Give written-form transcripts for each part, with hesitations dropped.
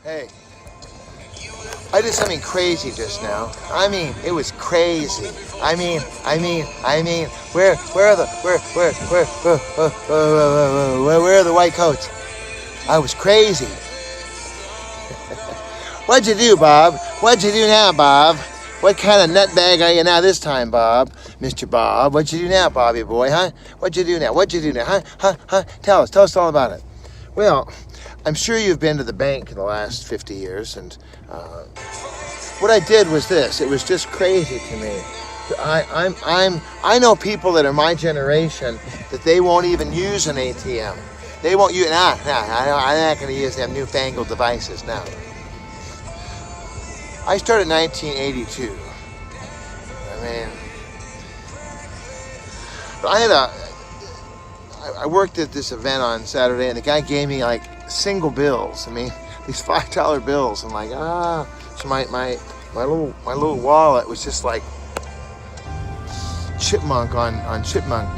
Hey, I did something crazy just now. I mean, it was crazy. Where are the, where are the white coats? I was crazy. What'd you do, Bob? What'd you do now, Bob? What kind of nutbag are you now this time, Bob? Mr. Bob, what'd you do now, Bobby boy, huh? What'd you do now? What'd you do now, huh? Tell us all about it. Well, I'm sure you've been to the bank in the last 50 years, and what I did was this. It was just crazy to me. I know people that are my generation that they won't even use an ATM. They won't use. I'm not going to use them newfangled devices now. I started in 1982. I mean, I worked at this event on Saturday, and the guy gave me like single bills. I mean, these $5 bills. I'm like, So my little wallet was just like chipmunk on chipmunk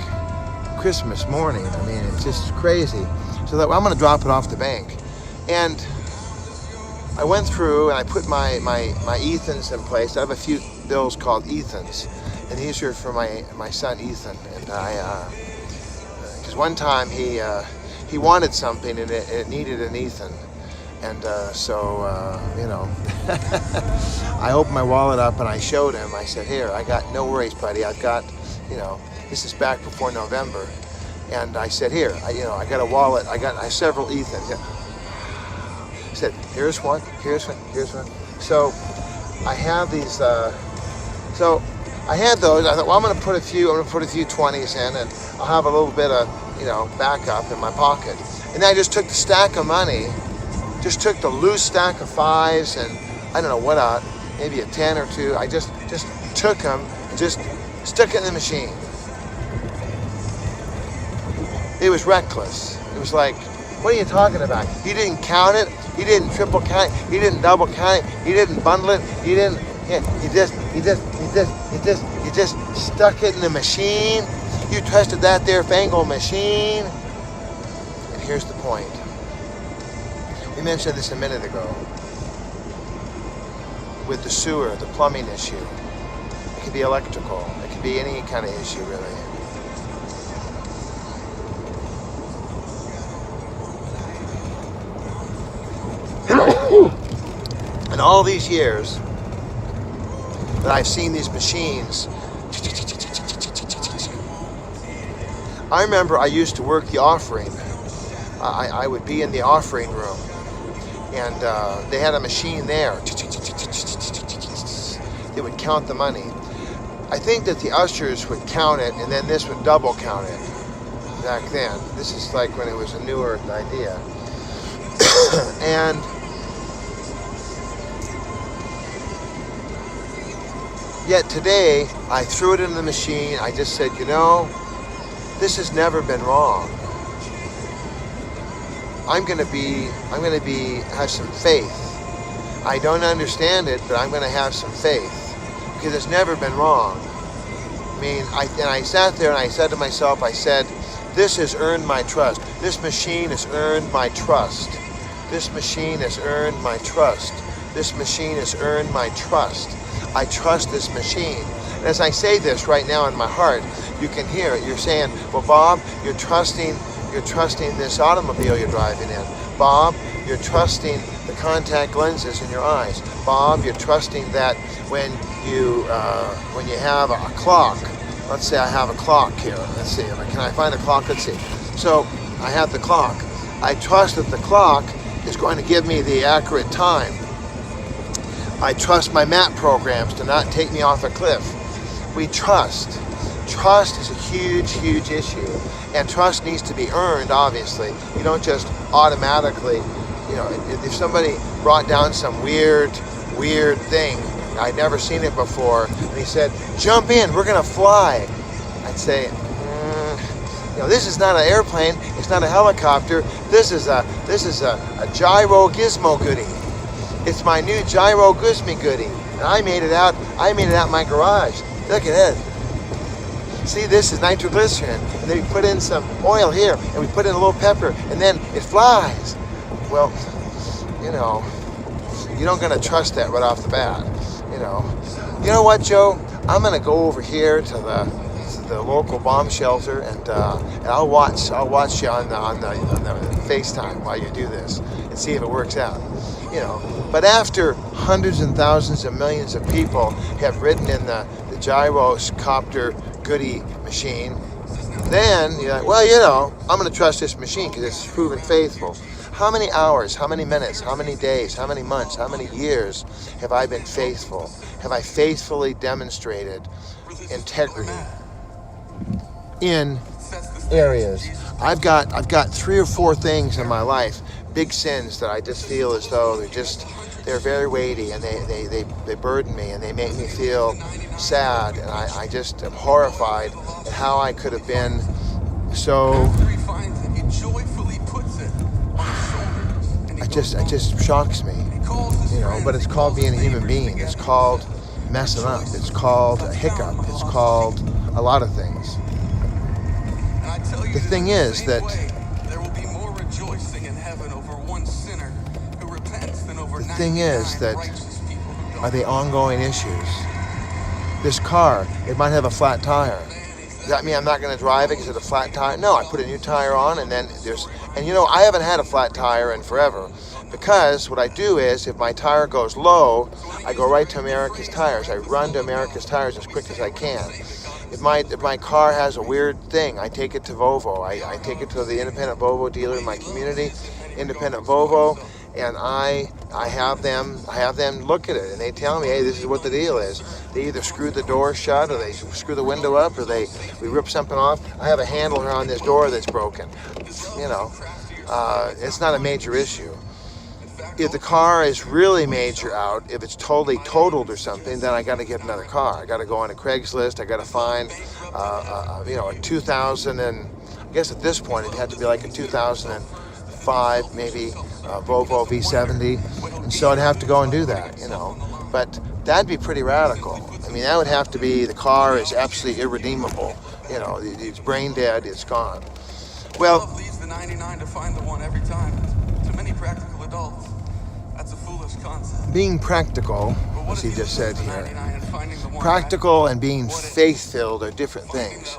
Christmas morning. I mean, it's just crazy. So that I'm gonna drop it off the bank, and I went through and I put my Ethans in place. I have a few bills called Ethans, and these are for my son Ethan. And because one time he wanted something and it needed an Ethan. And I opened my wallet up and I showed him. I said, here, I got, no worries, buddy. I've got, this is back before November. And I said, here, I got a wallet. I have several Ethans. I said, here's one. So I have these, so I had those. I thought, well, I'm going to put a few 20s in, and I'll have a little bit of, backup in my pocket. And then I just took the stack of money, just took the loose stack of 5s, and I don't know what, maybe a 10 or 2. I just took them and just stuck it in the machine. It was reckless. It was like, what are you talking about? You didn't count it. You didn't triple count it. You didn't double count it. You didn't bundle it. You didn't. You just stuck it in the machine. You trusted that there fangled machine. And here's the point. We mentioned this a minute ago with the sewer, the plumbing issue. It could be electrical. It could be any kind of issue, really. And all these years that I've seen these machines, I remember I used to work the offering. I would be in the offering room, and they had a machine there. They would count the money. I think that the ushers would count it, and then this would double count it back then. This is like when it was a newer idea. And yet today, I threw it in the machine. I just said, this has never been wrong. I'm gonna have some faith. I don't understand it, but I'm gonna have some faith because it's never been wrong. I mean, I sat there and I said to myself, I said, this has earned my trust. This machine has earned my trust. This machine has earned my trust. This machine has earned my trust. I trust this machine. And as I say this right now in my heart, you can hear it. You're saying, well, Bob, you're trusting this automobile you're driving in. Bob, you're trusting the contact lenses in your eyes. Bob, you're trusting that when you have a clock. Let's say I have a clock here. Let's see. Can I find a clock? Let's see. So I have the clock. I trust that the clock is going to give me the accurate time. I trust my map programs to not take me off a cliff. We trust. Trust is a huge, huge issue. And trust needs to be earned, obviously. You don't just automatically, if somebody brought down some weird thing, I'd never seen it before, and he said, jump in, we're gonna fly. I'd say, this is not an airplane, it's not a helicopter, this is a gyro gizmo goodie. It's my new gyro gizmo goodie. And I made it out in my garage. Look at it. See, this is nitroglycerin, and then we put in some oil here, and we put in a little pepper, and then it flies. Well, You don't gonna trust that right off the bat. You know what, Joe? I'm gonna go over here to the local bomb shelter, and I'll watch you on the FaceTime while you do this, and see if it works out. But after hundreds and thousands and millions of people have ridden in the gyrocopter goody machine, then you're like, well, I'm going to trust this machine because it's proven faithful. How many hours, how many minutes, how many days, how many months, how many years have I been faithful? Have I faithfully demonstrated integrity in areas? I've got 3 or 4 things in my life, big sins that I just feel as though they're very weighty, and they burden me, and they make me feel sad, and I just am horrified at how I could have been so. It just shocks me, but it's called being a human being. It's called messing up. It's called a hiccup. It's called a lot of things. The thing is that are they ongoing issues? This car, it might have a flat tire. Does that mean I'm not going to drive it because of the flat tire? No, I put a new tire on, and then I haven't had a flat tire in forever, because what I do is, if my tire goes low, I go right to America's Tires. I run to America's Tires as quick as I can. If my car has a weird thing, I take it to Volvo. I take it to the independent Volvo dealer in my community, independent Volvo, and I have them look at it, and they tell me, hey, this is what the deal is. They either screw the door shut, or they screw the window up, or we rip something off. I have a handle here on this door that's broken. It's not a major issue. If the car is really major out, if it's totally totaled or something, then I got to get another car. I got to go on a Craigslist. I got to find, a 2000, and I guess at this point it had to be like a 2005, maybe Volvo V70, and so I'd have to go and do that, But that'd be pretty radical. I mean, that would have to be, the car is absolutely irredeemable. It's brain dead. It's gone. Well, leaves the 99 to find the one every time. To many practical adults, that's a foolish concept. Being practical, as he just said here, practical and being faith-filled are different things.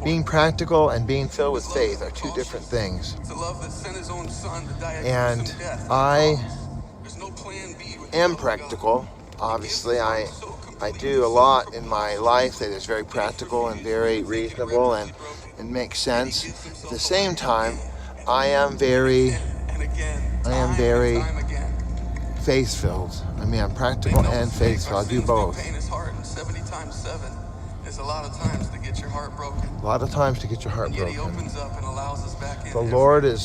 Being practical and being filled with faith are 2 different things. And I am practical. Obviously, I do a lot in my life that is very practical and very reasonable and makes sense. At the same time, I am very faith-filled. I mean, I'm practical and faithful. I'll do both. A lot of times to get your heart broken. The Lord is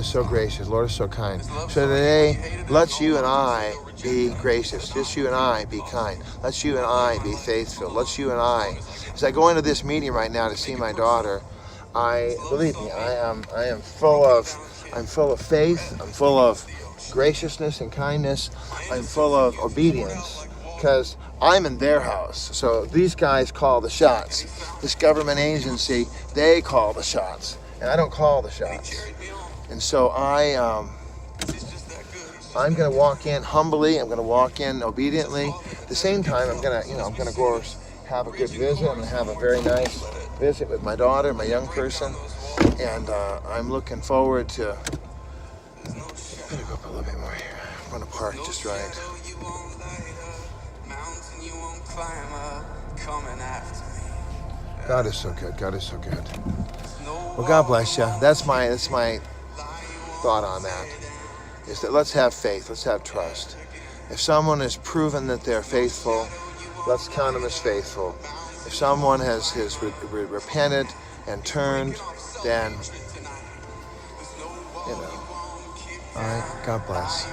so gracious. The Lord is so kind. So today, let's you and I be gracious. Let's you and I be kind. Let's you and I be faithful. Let's you and I. As I go into this meeting right now to see my daughter, believe me, I am full of faith. I'm full of graciousness and kindness. I'm full of obedience, because I'm in their house. So these guys call the shots. This government agency, they call the shots, and I don't call the shots. And so I'm going to walk in humbly. I'm going to walk in obediently. At the same time, I'm going to go have a good visit. I'm going to have a very nice visit with my daughter, my young person, and I'm looking forward to. I'm going to go up a little bit more here. I'm going to park just right. God is so good. God is so good. Well, God bless you. That's my thought on that. Is that let's have faith. Let's have trust. If someone has proven that they're faithful, let's count them as faithful. If someone has repented and turned, then All right. God bless.